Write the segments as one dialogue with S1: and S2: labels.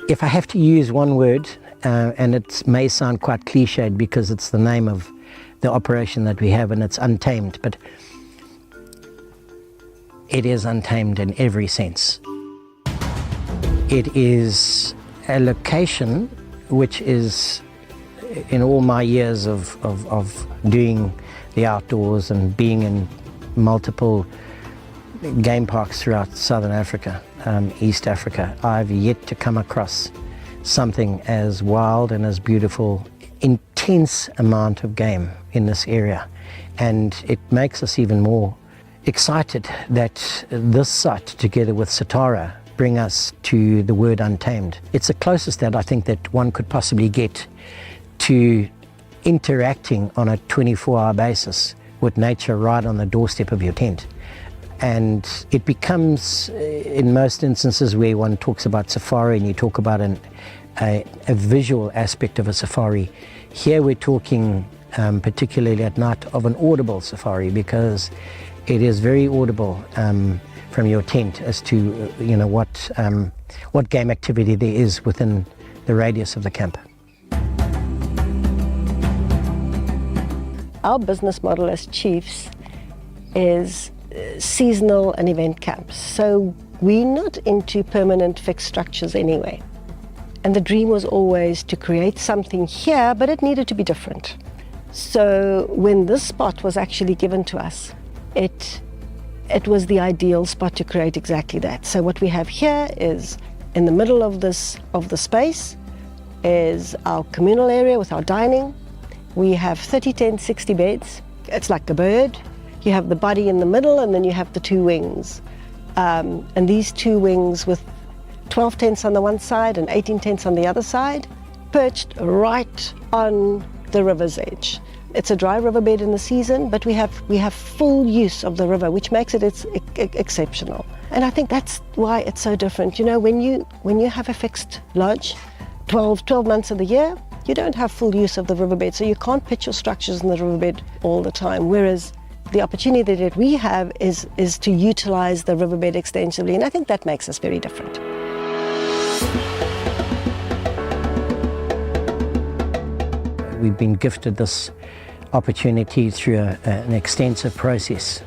S1: If I have to use one word, and it may sound quite cliched because it's the name of the operation that we have and it's untamed, but it is untamed in every sense. It is a location which is, in all my years of doing the outdoors and being in multiple game parks throughout Southern Africa, East Africa, I've yet to come across something as wild and as beautiful, intense amount of game in this area. And it makes us even more excited that this site, together with Satara, bring us to the word untamed. It's the closest that I think that one could possibly get to interacting on a 24-hour basis with nature right on the doorstep of your tent. And it becomes, in most instances where one talks about safari and you talk about a visual aspect of a safari, here we're talking particularly at night of an audible safari, because it is very audible from your tent as to what game activity there is within the radius of the camp.
S2: Our business model as chiefs is seasonal and event camps. So we're not into permanent fixed structures anyway. And the dream was always to create something here, but it needed to be different. So when this spot was actually given to us, it was the ideal spot to create exactly that. So what we have here is, in the middle of the space, is our communal area with our dining. We have 30 tents, 60 beds. It's like a bird. You have the body in the middle, and then you have the two wings. And these two wings with 12 tents on the one side and 18 tents on the other side, perched right on the river's edge. It's a dry riverbed in the season, but we have full use of the river, which makes it exceptional. And I think that's why it's so different. You know, when you have a fixed lodge, 12 months of the year, you don't have full use of the riverbed, so you can't pitch your structures in the riverbed all the time. Whereas the opportunity that we have is to utilize the riverbed extensively, and I think that makes us very different.
S1: We've been gifted this opportunity through an extensive process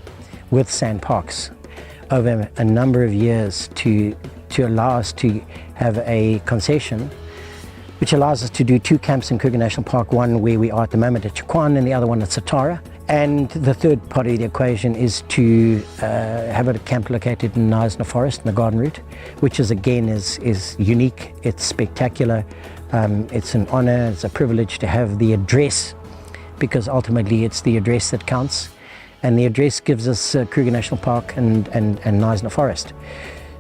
S1: with SANParks over a number of years to allow us to have a concession which allows us to do two camps in Kruger National Park, one where we are at the moment at Tshokwane and the other one at Satara. And the third part of the equation is to have a camp located in Knysna Forest, in the Garden Route, which is unique, it's spectacular, it's an honor, it's a privilege to have the address, because ultimately it's the address that counts. And the address gives us Kruger National Park and Knysna Forest.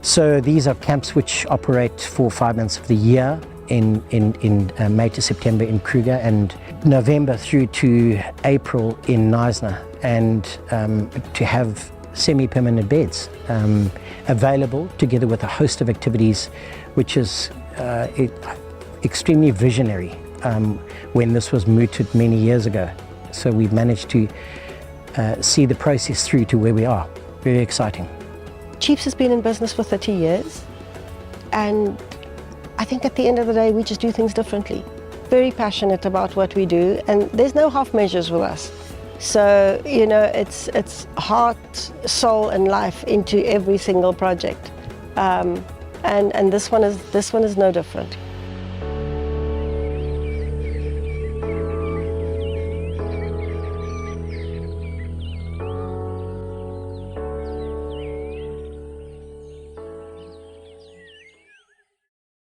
S1: So these are camps which operate for 5 months of the year, in May to September in Kruger, and November through to April in Knysna, and to have semi-permanent beds available, together with a host of activities, which is extremely visionary when this was mooted many years ago. So we've managed to see the process through to where we are. Very exciting.
S2: Chiefs has been in business for 30 years, and I think at the end of the day, we just do things differently. Very passionate about what we do, and there's no half measures with us. So, you know, it's heart, soul, and life into every single project. And this one is no different.